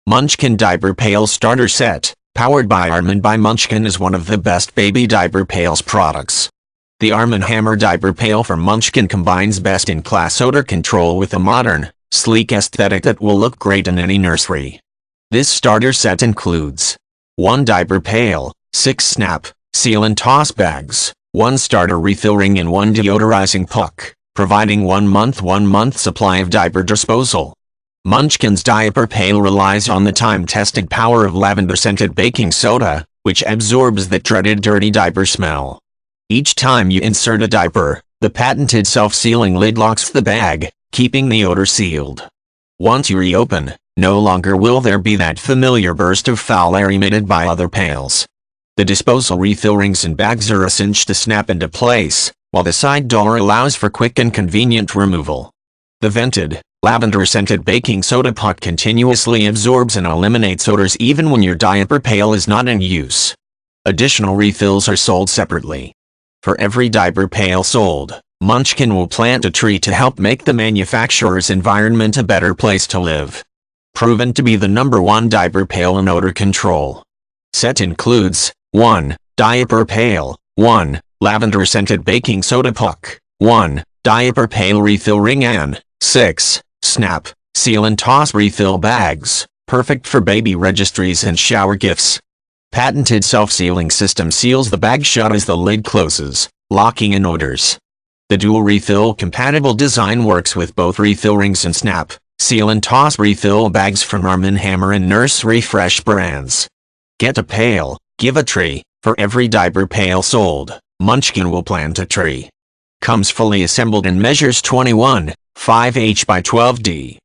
Munchkin Diaper Pail Starter Set, powered by Arm & by Munchkin, is one of the best baby diaper pails products. The Arm & Hammer Diaper Pail from Munchkin combines best-in-class odor control with a modern, sleek aesthetic that will look great in any nursery. This starter set includes 1 diaper pail, 6 snap, seal and toss bags, 1 starter refill ring and 1 deodorizing puck, providing 1 month supply of diaper disposal. Munchkin's Diaper Pail relies on the time-tested power of lavender-scented baking soda, which absorbs the dreaded dirty diaper smell. Each time you insert a diaper, the patented self-sealing lid locks the bag, keeping the odor sealed. Once you reopen, no longer will there be that familiar burst of foul air emitted by other pails. The disposal refill rings and bags are a cinch to snap into place, while the side door allows for quick and convenient removal. The vented, lavender-scented baking soda puck continuously absorbs and eliminates odors even when your diaper pail is not in use. Additional refills are sold separately. For every diaper pail sold, Munchkin will plant a tree to help make the manufacturer's environment a better place to live. Proven to be the #1 diaper pail in odor control. Set includes 1 diaper pail, 1 lavender-scented baking soda puck, 1 diaper pail refill ring and 6 snap, seal and toss refill bags, perfect for baby registries and shower gifts. Patented self-sealing system seals the bag shut as the lid closes, locking in odors. The dual refill compatible design works with both refill rings and snap, seal and toss refill bags from Arm & Hammer and Nursery Fresh brands. Get a pail, give a tree. For every diaper pail sold, Munchkin will plant a tree. Comes fully assembled and measures 21.5 by 12 D.